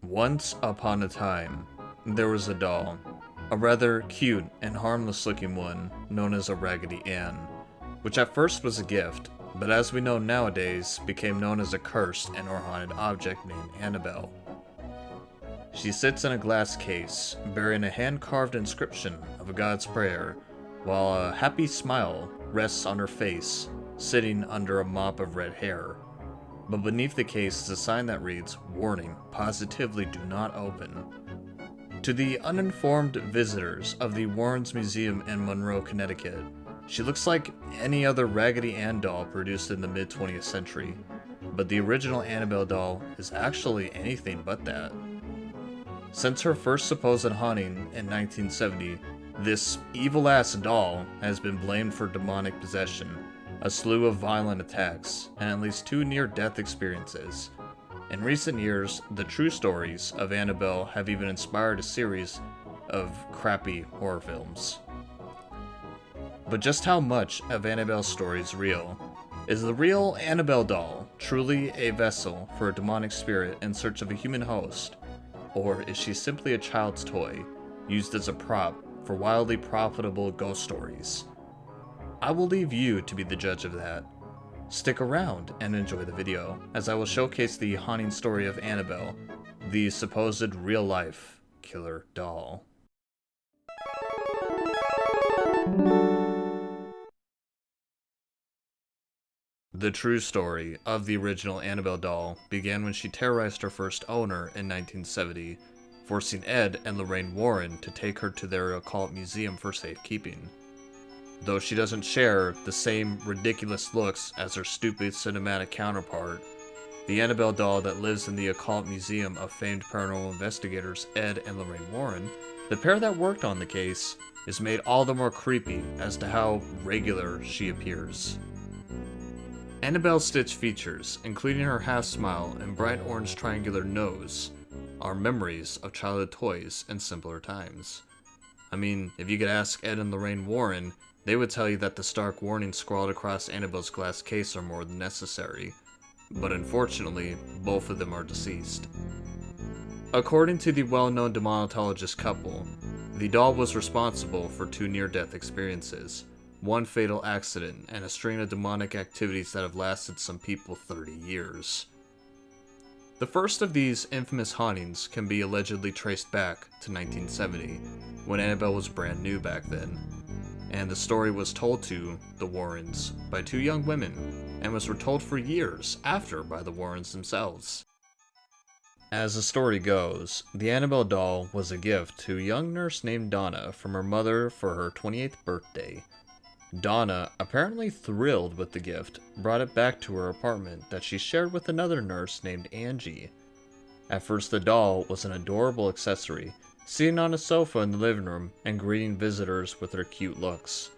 Once upon a time, there was a doll, a rather cute and harmless looking one known as a Raggedy Ann, which at first was a gift, but as we know nowadays became known as a cursed and or haunted object named Annabelle. She sits in a glass case, bearing a hand-carved inscription of a God's prayer, while a happy smile rests on her face, sitting under a mop of red hair. But beneath the case is a sign that reads, "Warning, positively do not open." To the uninformed visitors of the Warrens Museum in Monroe, Connecticut, she looks like any other Raggedy Ann doll produced in the mid-20th century, but the original Annabelle doll is actually anything but that. Since her first supposed haunting in 1970, this evil-ass doll has been blamed for demonic possession, a slew of violent attacks, and at least 2 near-death experiences. In recent years, the true stories of Annabelle have even inspired a series of crappy horror films. But just how much of Annabelle's story is real? Is the real Annabelle doll truly a vessel for a demonic spirit in search of a human host? Or is she simply a child's toy, used as a prop for wildly profitable ghost stories? I will leave you to be the judge of that. Stick around and enjoy the video, as I will showcase the haunting story of Annabelle, the supposed real-life killer doll. The true story of the original Annabelle doll began when she terrorized her first owner in 1970, forcing Ed and Lorraine Warren to take her to their occult museum for safekeeping. Though she doesn't share the same ridiculous looks as her stupid cinematic counterpart, the Annabelle doll that lives in the occult museum of famed paranormal investigators Ed and Lorraine Warren, the pair that worked on the case, is made all the more creepy as to how regular she appears. Annabelle's Stitch features, including her half-smile and bright orange triangular nose, are memories of childhood toys in simpler times. I mean, if you could ask Ed and Lorraine Warren, they would tell you that the stark warnings scrawled across Annabelle's glass case are more than necessary. But unfortunately, both of them are deceased. According to the well-known demonetologist couple, the doll was responsible for 2 near-death experiences, 1 fatal accident, and a string of demonic activities that have lasted some people 30 years. The first of these infamous hauntings can be allegedly traced back to 1970, when Annabelle was brand new back then, and the story was told to the Warrens by 2 young women, and was retold for years after by the Warrens themselves. As the story goes, the Annabelle doll was a gift to a young nurse named Donna from her mother for her 28th birthday. Donna, apparently thrilled with the gift, brought it back to her apartment that she shared with another nurse named Angie. At first, the doll was an adorable accessory, sitting on a sofa in the living room and greeting visitors with her cute looks.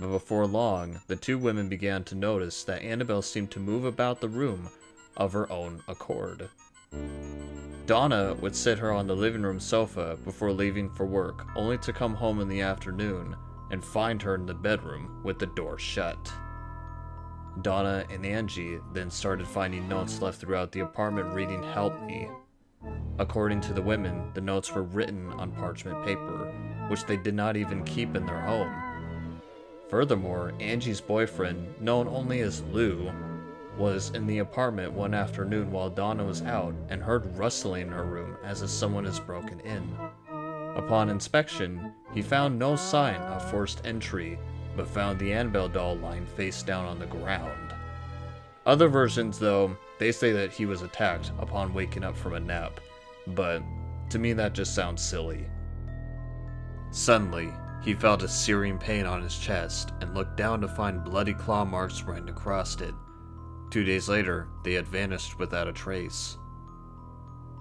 But before long, the 2 women began to notice that Annabelle seemed to move about the room of her own accord. Donna would sit her on the living room sofa before leaving for work, only to come home in the afternoon and find her in the bedroom with the door shut. Donna and Angie then started finding notes left throughout the apartment reading "Help me." According to the women, the notes were written on parchment paper, which they did not even keep in their home. Furthermore, Angie's boyfriend, known only as Lou, was in the apartment one afternoon while Donna was out and heard rustling in her room as if someone has broken in. Upon inspection, he found no sign of forced entry, but found the Annabelle doll lying face down on the ground. Other versions, though, they say that he was attacked upon waking up from a nap, but to me that just sounds silly. Suddenly, he felt a searing pain on his chest and looked down to find bloody claw marks running across it. 2 days later, they had vanished without a trace.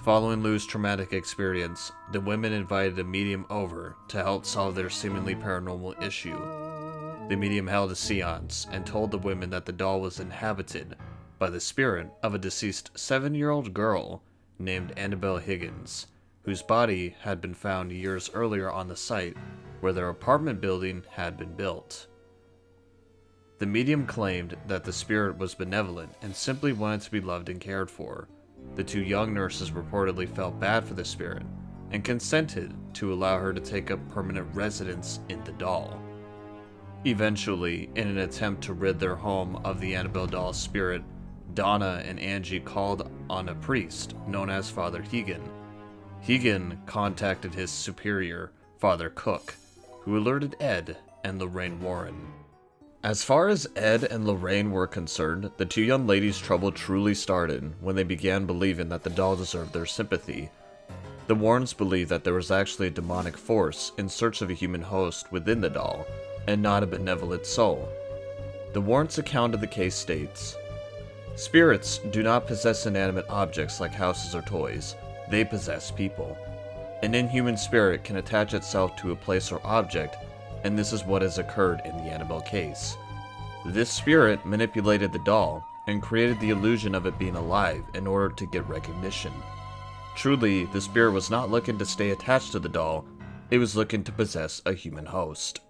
Following Lou's traumatic experience, the women invited a medium over to help solve their seemingly paranormal issue. The medium held a seance and told the women that the doll was inhabited by the spirit of a deceased 7-year-old girl named Annabelle Higgins, whose body had been found years earlier on the site where their apartment building had been built. The medium claimed that the spirit was benevolent and simply wanted to be loved and cared for. the two young nurses reportedly felt bad for the spirit and consented to allow her to take up permanent residence in the doll. Eventually, in an attempt to rid their home of the Annabelle doll's spirit, Donna and Angie called on a priest known as Father Hegan. Hegan contacted his superior, Father Cook, who alerted Ed and Lorraine Warren. As far as Ed and Lorraine were concerned, the two young ladies' trouble truly started when they began believing that the doll deserved their sympathy. The Warrens believed that there was actually a demonic force in search of a human host within the doll, and not a benevolent soul. The Warrens' account of the case states, "Spirits do not possess inanimate objects like houses or toys. They possess people. An inhuman spirit can attach itself to a place or object, and this is what has occurred in the Annabelle case. This spirit manipulated the doll and created the illusion of it being alive in order to get recognition. Truly, the spirit was not looking to stay attached to the doll, it was looking to possess a human host."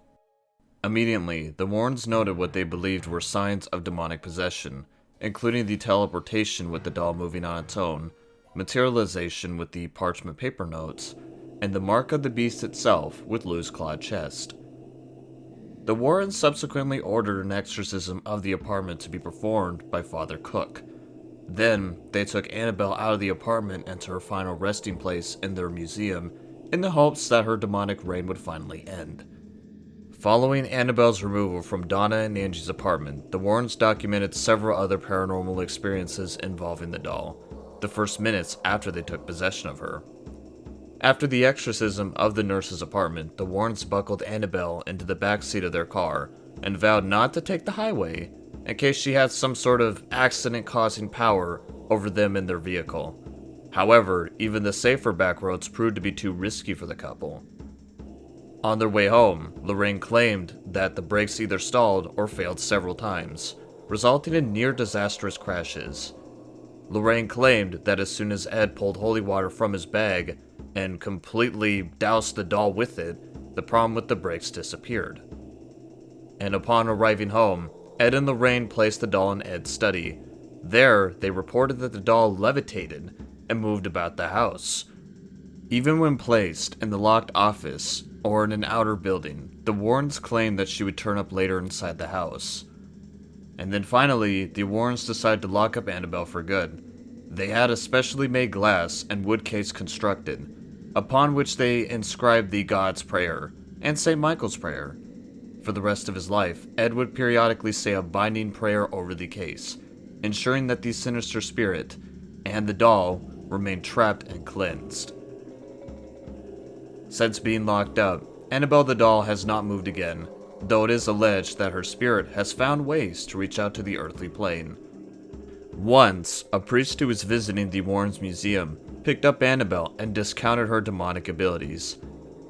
Immediately, the Warrens noted what they believed were signs of demonic possession, including the teleportation with the doll moving on its own, materialization with the parchment paper notes, and the mark of the beast itself with Lou's clawed chest. The Warrens subsequently ordered an exorcism of the apartment to be performed by Father Cook. Then, they took Annabelle out of the apartment and to her final resting place in their museum, in the hopes that her demonic reign would finally end. Following Annabelle's removal from Donna and Angie's apartment, the Warrens documented several other paranormal experiences involving the doll, the first minutes after they took possession of her. After the exorcism of the nurse's apartment, the Warrens buckled Annabelle into the back seat of their car and vowed not to take the highway in case she had some sort of accident-causing power over them in their vehicle. However, even the safer back roads proved to be too risky for the couple. On their way home, Lorraine claimed that the brakes either stalled or failed several times, resulting in near-disastrous crashes. Lorraine claimed that as soon as Ed pulled holy water from his bag and completely doused the doll with it, the problem with the brakes disappeared. And upon arriving home, Ed and Lorraine placed the doll in Ed's study. There, they reported that the doll levitated and moved about the house. Even when placed in the locked office or in an outer building, the Warrens claimed that she would turn up later inside the house. And then finally, the Warrens decided to lock up Annabelle for good. They had a specially made glass and wood case constructed, upon which they inscribed the God's Prayer and St. Michael's Prayer. For the rest of his life, Ed would periodically say a binding prayer over the case, ensuring that the sinister spirit and the doll remained trapped and cleansed. Since being locked up, Annabelle the doll has not moved again, though it is alleged that her spirit has found ways to reach out to the earthly plane. Once, a priest who was visiting the Warrens Museum picked up Annabelle and discounted her demonic abilities.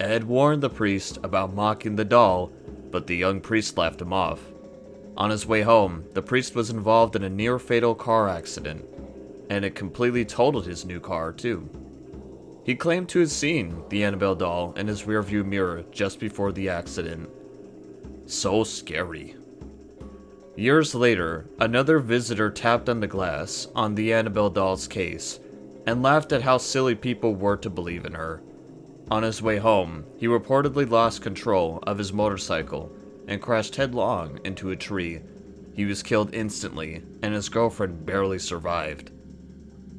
Ed warned the priest about mocking the doll, but the young priest laughed him off. On his way home, the priest was involved in a near-fatal car accident, and it completely totaled his new car, too. He claimed to have seen the Annabelle doll in his rearview mirror just before the accident. So scary. Years later, another visitor tapped on the glass on the Annabelle doll's case and laughed at how silly people were to believe in her. On his way home, he reportedly lost control of his motorcycle and crashed headlong into a tree. He was killed instantly, and his girlfriend barely survived.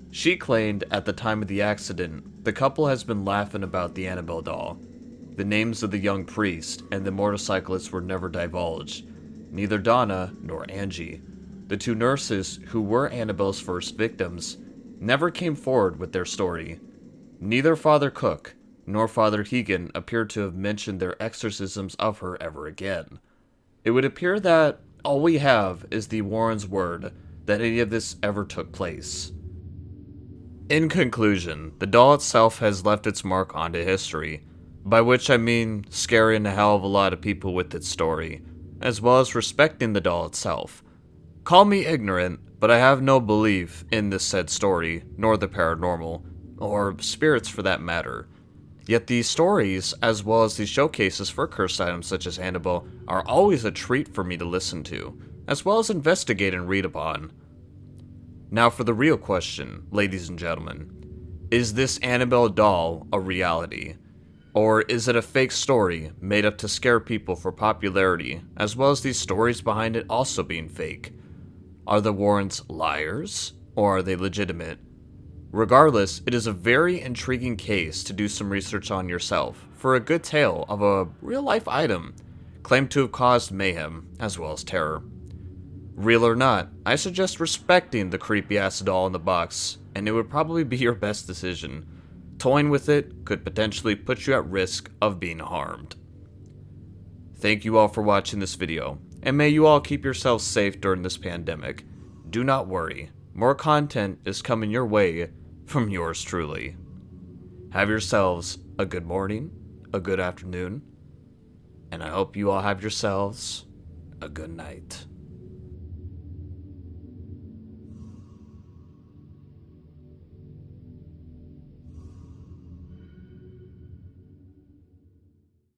She claimed at the time of the accident, the couple has been laughing about the Annabelle doll. The names of the young priest and the motorcyclist were never divulged, neither Donna nor Angie. The two nurses who were Annabelle's first victims never came forward with their story. Neither Father Cook nor Father Hegan appeared to have mentioned their exorcisms of her ever again. It would appear that all we have is the Warrens' word that any of this ever took place. In conclusion, the doll itself has left its mark onto history, by which I mean scaring a hell of a lot of people with its story, as well as respecting the doll itself. Call me ignorant, but I have no belief in this said story, nor the paranormal, or spirits for that matter. Yet these stories, as well as the showcases for cursed items such as Annabelle, are always a treat for me to listen to, as well as investigate and read upon. Now for the real question, ladies and gentlemen. Is this Annabelle doll a reality? Or is it a fake story made up to scare people for popularity, as well as these stories behind it also being fake? Are the Warrens liars, or are they legitimate? Regardless, it is a very intriguing case to do some research on yourself for a good tale of a real-life item claimed to have caused mayhem as well as terror. Real or not, I suggest respecting the creepy-ass doll in the box, and it would probably be your best decision. Toying with it could potentially put you at risk of being harmed. Thank you all for watching this video, and may you all keep yourselves safe during this pandemic. Do not worry, more content is coming your way from yours truly. Have yourselves a good morning, a good afternoon, and I hope you all have yourselves a good night.